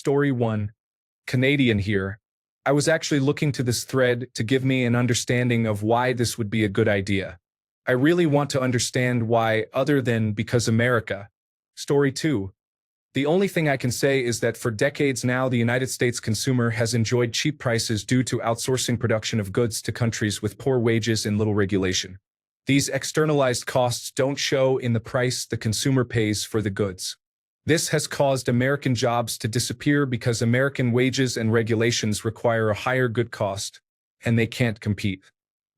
Story 1. Canadian here. I was actually looking to this thread to give me an understanding of why this would be a good idea. I really want to understand why, other than because America. Story 2. The only thing I can say is that for decades now the United States consumer has enjoyed cheap prices due to outsourcing production of goods to countries with poor wages and little regulation. These externalized costs don't show in the price the consumer pays for the goods. This has caused American jobs to disappear because American wages and regulations require a higher good cost, and they can't compete.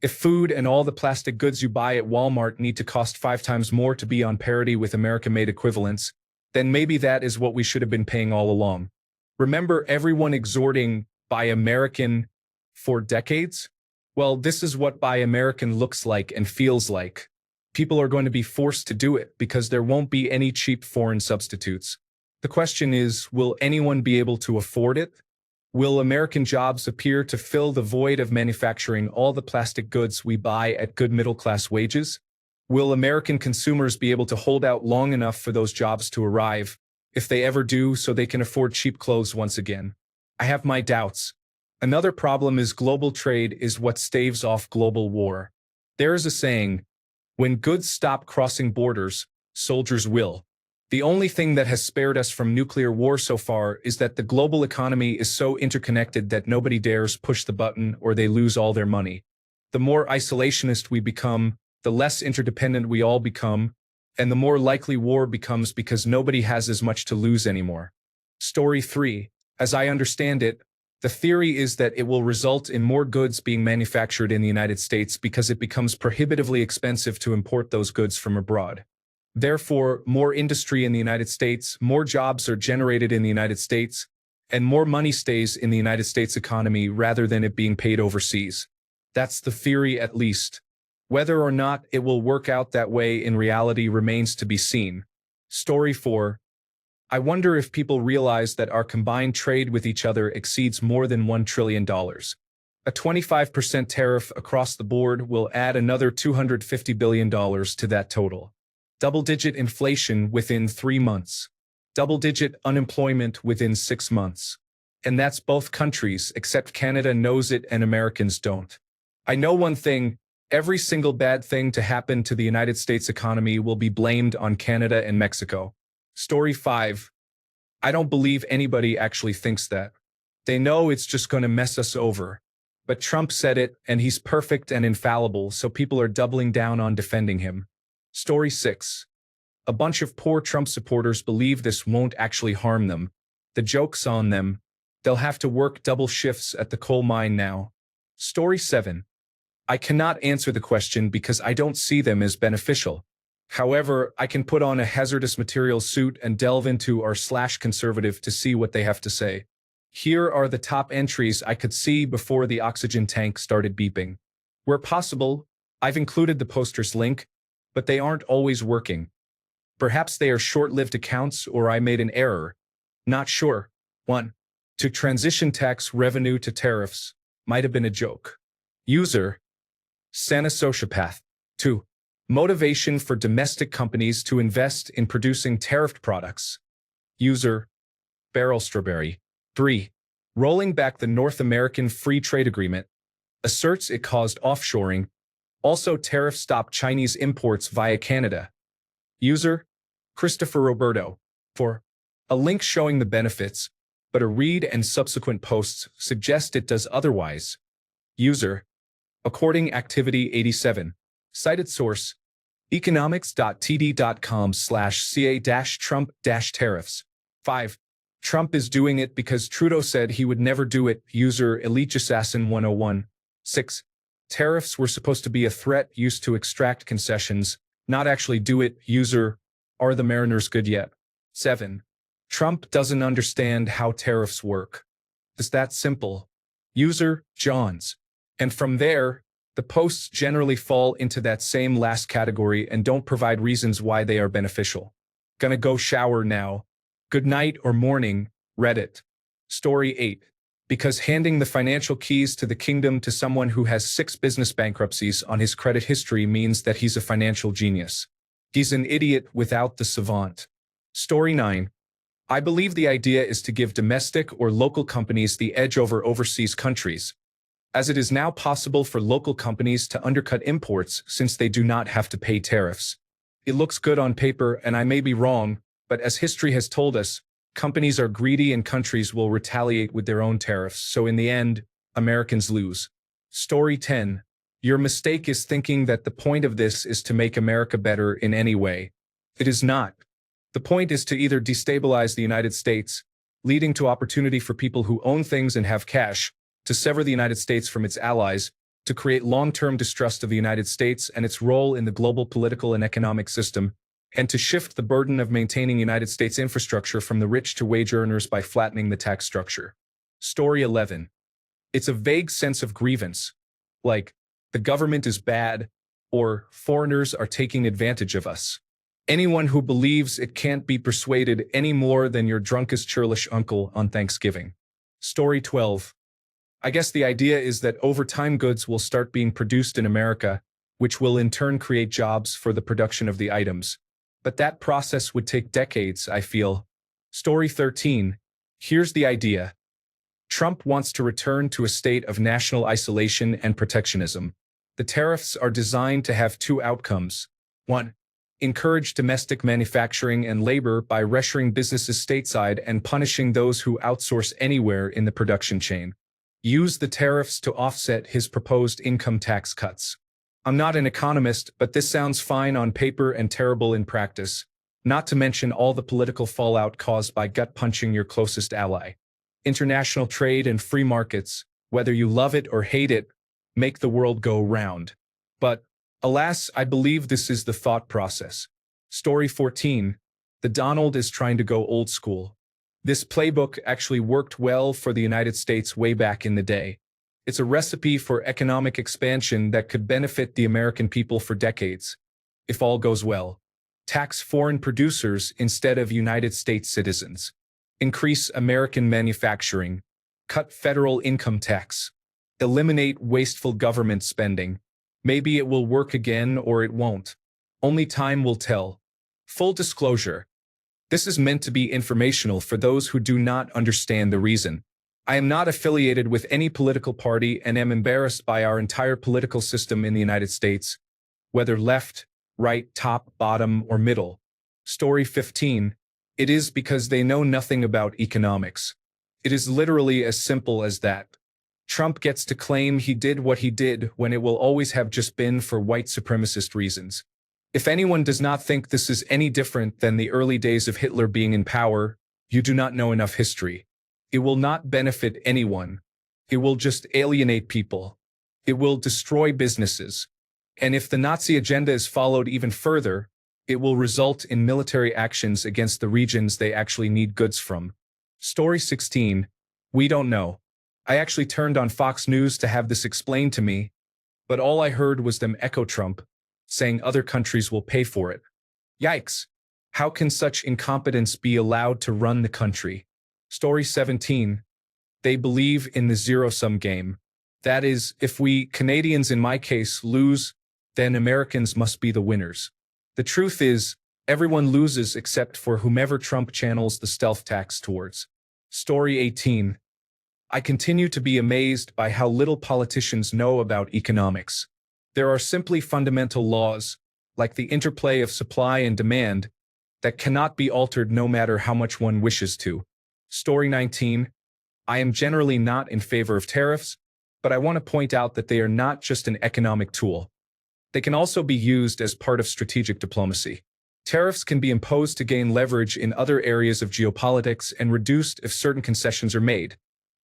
If food and all the plastic goods you buy at Walmart need to cost 5 times more to be on parity with American-made equivalents, then maybe that is what we should have been paying all along. Remember everyone exhorting Buy American for decades? Well, this is what Buy American looks like and feels like. People are going to be forced to do it because there won't be any cheap foreign substitutes. The question is, will anyone be able to afford it? Will American jobs appear to fill the void of manufacturing all the plastic goods we buy at good middle-class wages? Will American consumers be able to hold out long enough for those jobs to arrive, if they ever do, so they can afford cheap clothes once again? I have my doubts. Another problem is global trade is what staves off global war. There is a saying, when goods stop crossing borders, soldiers will. The only thing that has spared us from nuclear war so far is that the global economy is so interconnected that nobody dares push the button or they lose all their money. The more isolationist we become, the less interdependent we all become, and the more likely war becomes because nobody has as much to lose anymore. Story 3. As I understand it, the theory is that it will result in more goods being manufactured in the United States because it becomes prohibitively expensive to import those goods from abroad. Therefore, more industry in the United States, more jobs are generated in the United States, and more money stays in the United States economy rather than it being paid overseas. That's the theory at least. Whether or not it will work out that way in reality remains to be seen. Story 4. I wonder if people realize that our combined trade with each other exceeds more than $1 trillion. A 25% tariff across the board will add another $250 billion to that total. Double-digit inflation within 3 months. Double-digit unemployment within 6 months. And that's both countries, except Canada knows it and Americans don't. I know one thing, every single bad thing to happen to the United States economy will be blamed on Canada and Mexico. Story 5. I don't believe anybody actually thinks that. They know it's just going to mess us over. But Trump said it, and he's perfect and infallible, so people are doubling down on defending him. Story 6. A bunch of poor Trump supporters believe this won't actually harm them. The joke's on them. They'll have to work double shifts at the coal mine now. Story 7. I cannot answer the question because I don't see them as beneficial. However, I can put on a hazardous materials suit and delve into r/conservative to see what they have to say. Here are the top entries I could see before the oxygen tank started beeping. Where possible, I've included the poster's link, but they aren't always working. Perhaps they are short-lived accounts or I made an error. Not sure. 1. To transition tax revenue to tariffs might have been a joke. User. Santa Sociopath. 2. Motivation for domestic companies to invest in producing tariffed products. User. Barrel Strawberry. 3. Rolling back the North American Free Trade Agreement. Asserts it caused offshoring. Also tariff stop Chinese imports via Canada. User. Christopher Roberto. 4. A link showing the benefits, but a read and subsequent posts suggest it does otherwise. User. According Activity 87. Cited source, economics.td.com/ca-Trump-tariffs. 5. Trump is doing it because Trudeau said he would never do it. User Elite Assassin 101. 6. Tariffs were supposed to be a threat used to extract concessions, not actually do it. User Are the Mariners good yet? 7. Trump doesn't understand how tariffs work. It's that simple. User Johns. And from there, the posts generally fall into that same last category and don't provide reasons why they are beneficial. Gonna go shower now. Good night or morning, Reddit. Story 8. Because handing the financial keys to the kingdom to someone who has 6 business bankruptcies on his credit history means that he's a financial genius. He's an idiot without the savant. Story 9. I believe the idea is to give domestic or local companies the edge over overseas countries, as it is now possible for local companies to undercut imports since they do not have to pay tariffs. It looks good on paper, and I may be wrong, but as history has told us, companies are greedy and countries will retaliate with their own tariffs, so in the end, Americans lose. Story 10. Your mistake is thinking that the point of this is to make America better in any way. It is not. The point is to either destabilize the United States, leading to opportunity for people who own things and have cash, to sever the United States from its allies, to create long-term distrust of the United States and its role in the global political and economic system, and to shift the burden of maintaining United States infrastructure from the rich to wage earners by flattening the tax structure. Story 11. It's a vague sense of grievance, like, the government is bad, or foreigners are taking advantage of us. Anyone who believes it can't be persuaded any more than your drunkest churlish uncle on Thanksgiving. Story 12. I guess the idea is that over time goods will start being produced in America, which will in turn create jobs for the production of the items. But that process would take decades, I feel. Story 13. Here's the idea. Trump wants to return to a state of national isolation and protectionism. The tariffs are designed to have two outcomes. 1. Encourage domestic manufacturing and labor by reshoring businesses stateside and punishing those who outsource anywhere in the production chain. Use the tariffs to offset his proposed income tax cuts. I'm not an economist, but this sounds fine on paper and terrible in practice, not to mention all the political fallout caused by gut-punching your closest ally. International trade and free markets, whether you love it or hate it, make the world go round. But, alas, I believe this is the thought process. Story 14. The Donald is trying to go old school. This playbook actually worked well for the United States way back in the day. It's a recipe for economic expansion that could benefit the American people for decades, if all goes well. Tax foreign producers instead of United States citizens. Increase American manufacturing. Cut federal income tax. Eliminate wasteful government spending. Maybe it will work again or it won't. Only time will tell. Full disclosure. This is meant to be informational for those who do not understand the reason. I am not affiliated with any political party and am embarrassed by our entire political system in the United States, whether left, right, top, bottom, or middle. Story 15. It is because they know nothing about economics. It is literally as simple as that. Trump gets to claim he did what he did when it will always have just been for white supremacist reasons. If anyone does not think this is any different than the early days of Hitler being in power, you do not know enough history. It will not benefit anyone. It will just alienate people. It will destroy businesses. And if the Nazi agenda is followed even further, it will result in military actions against the regions they actually need goods from. Story 16. We don't know. I actually turned on Fox News to have this explained to me, but all I heard was them echo Trump, saying other countries will pay for it. Yikes! How can such incompetence be allowed to run the country? Story 17. They believe in the zero-sum game. That is, if we, Canadians in my case, lose, then Americans must be the winners. The truth is, everyone loses except for whomever Trump channels the stealth tax towards. Story 18. I continue to be amazed by how little politicians know about economics. There are simply fundamental laws, like the interplay of supply and demand, that cannot be altered no matter how much one wishes to. Story 19. I am generally not in favor of tariffs, but I want to point out that they are not just an economic tool. They can also be used as part of strategic diplomacy. Tariffs can be imposed to gain leverage in other areas of geopolitics and reduced if certain concessions are made,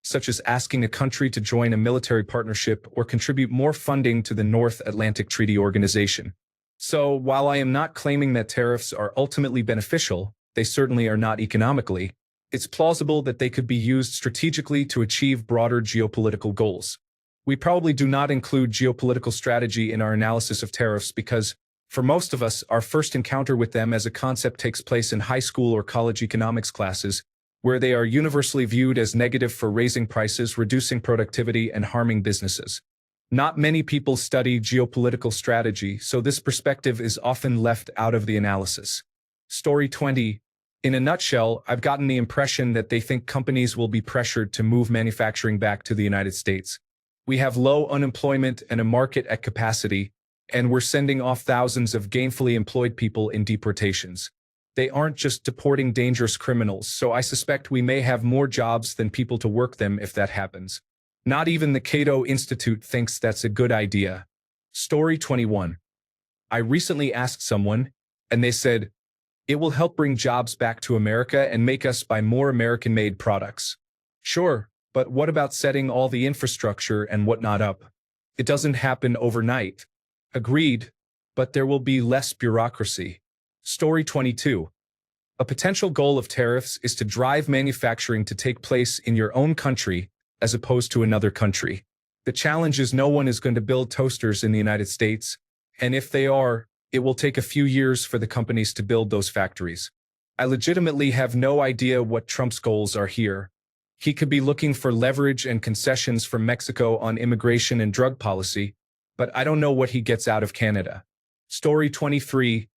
such as asking a country to join a military partnership or contribute more funding to the North Atlantic Treaty Organization. So, while I am not claiming that tariffs are ultimately beneficial, they certainly are not economically, it's plausible that they could be used strategically to achieve broader geopolitical goals. We probably do not include geopolitical strategy in our analysis of tariffs because, for most of us, our first encounter with them as a concept takes place in high school or college economics classes, where they are universally viewed as negative for raising prices, reducing productivity, and harming businesses. Not many people study geopolitical strategy, so this perspective is often left out of the analysis. Story 20. In a nutshell, I've gotten the impression that they think companies will be pressured to move manufacturing back to the United States. We have low unemployment and a market at capacity, and we're sending off thousands of gainfully employed people in deportations. They aren't just deporting dangerous criminals, so I suspect we may have more jobs than people to work them if that happens. Not even the Cato Institute thinks that's a good idea. Story 21. I recently asked someone, and they said, it will help bring jobs back to America and make us buy more American-made products. Sure, but what about setting all the infrastructure and whatnot up? It doesn't happen overnight. Agreed, but there will be less bureaucracy. Story 22. A potential goal of tariffs is to drive manufacturing to take place in your own country as opposed to another country. The challenge is no one is going to build toasters in the United States, and if they are, it will take a few years for the companies to build those factories. I legitimately have no idea what Trump's goals are here. He could be looking for leverage and concessions from Mexico on immigration and drug policy, but I don't know what he gets out of Canada. Story 23.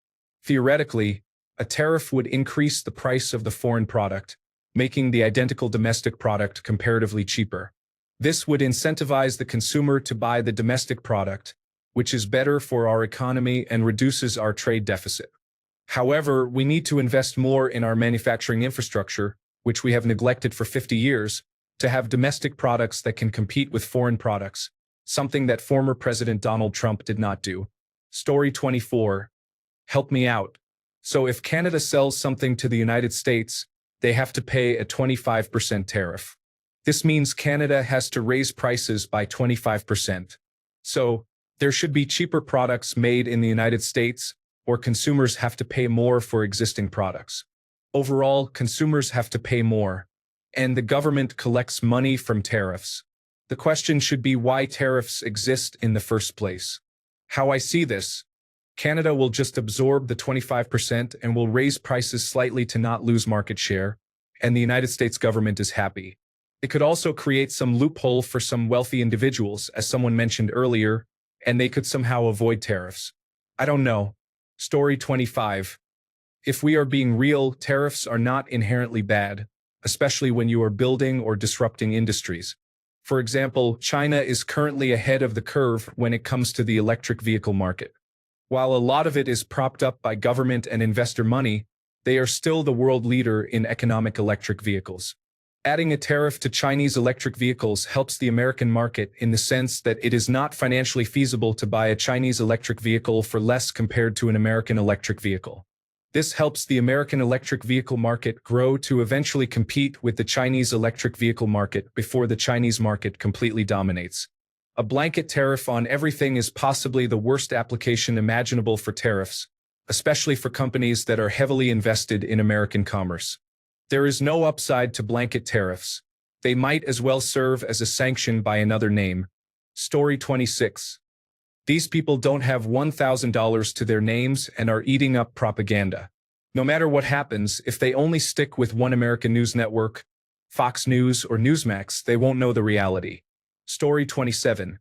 Theoretically, a tariff would increase the price of the foreign product, making the identical domestic product comparatively cheaper. This would incentivize the consumer to buy the domestic product, which is better for our economy and reduces our trade deficit. However, we need to invest more in our manufacturing infrastructure, which we have neglected for 50 years, to have domestic products that can compete with foreign products, something that former President Donald Trump did not do. Story 24. Help me out. So if Canada sells something to the United States, they have to pay a 25% tariff. This means Canada has to raise prices by 25%. So, there should be cheaper products made in the United States, or consumers have to pay more for existing products. Overall, consumers have to pay more, and the government collects money from tariffs. The question should be why tariffs exist in the first place. How I see this, Canada will just absorb the 25% and will raise prices slightly to not lose market share, and the United States government is happy. It could also create some loophole for some wealthy individuals, as someone mentioned earlier, and they could somehow avoid tariffs. I don't know. Story 25. If we are being real, tariffs are not inherently bad, especially when you are building or disrupting industries. For example, China is currently ahead of the curve when it comes to the electric vehicle market. While a lot of it is propped up by government and investor money, they are still the world leader in economic electric vehicles. Adding a tariff to Chinese electric vehicles helps the American market in the sense that it is not financially feasible to buy a Chinese electric vehicle for less compared to an American electric vehicle. This helps the American electric vehicle market grow to eventually compete with the Chinese electric vehicle market before the Chinese market completely dominates. A blanket tariff on everything is possibly the worst application imaginable for tariffs, especially for companies that are heavily invested in American commerce. There is no upside to blanket tariffs. They might as well serve as a sanction by another name. Story 26. These people don't have $1,000 to their names and are eating up propaganda. No matter what happens, if they only stick with one American news network, Fox News or Newsmax, they won't know the reality. Story 27.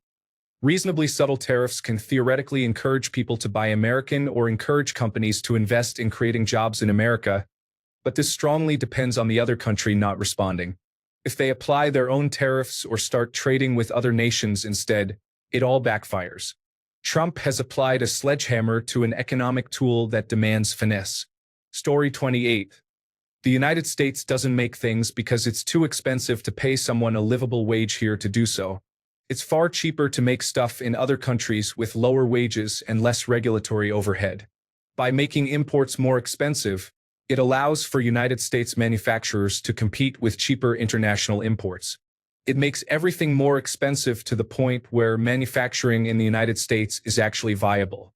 Reasonably subtle tariffs can theoretically encourage people to buy American or encourage companies to invest in creating jobs in America, but this strongly depends on the other country not responding. If they apply their own tariffs or start trading with other nations instead, it all backfires. Trump has applied a sledgehammer to an economic tool that demands finesse. Story 28. The United States doesn't make things because it's too expensive to pay someone a livable wage here to do so. It's far cheaper to make stuff in other countries with lower wages and less regulatory overhead. By making imports more expensive, it allows for United States manufacturers to compete with cheaper international imports. It makes everything more expensive to the point where manufacturing in the United States is actually viable.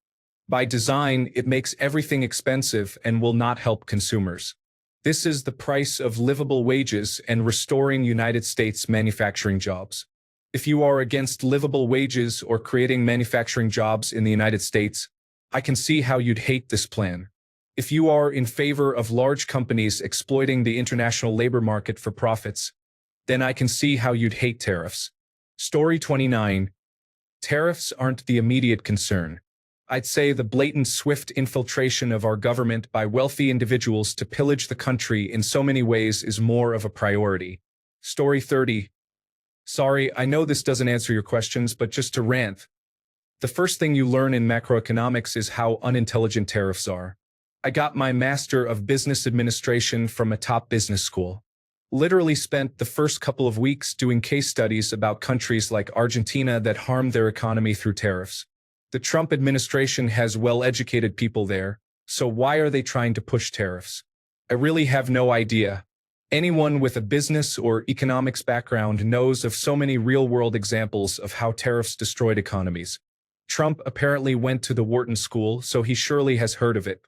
By design, it makes everything expensive and will not help consumers. This is the price of livable wages and restoring United States manufacturing jobs. If you are against livable wages or creating manufacturing jobs in the United States, I can see how you'd hate this plan. If you are in favor of large companies exploiting the international labor market for profits, then I can see how you'd hate tariffs. Story 29. Tariffs aren't the immediate concern. I'd say the blatant, swift infiltration of our government by wealthy individuals to pillage the country in so many ways is more of a priority. Story 30. Sorry, I know this doesn't answer your questions, but just to rant. The first thing you learn in macroeconomics is how unintelligent tariffs are. I got my Master of Business Administration from a top business school. Literally spent the first couple of weeks doing case studies about countries like Argentina that harmed their economy through tariffs. The Trump administration has well-educated people there, so why are they trying to push tariffs? I really have no idea. Anyone with a business or economics background knows of so many real-world examples of how tariffs destroyed economies. Trump apparently went to the Wharton School, so he surely has heard of it.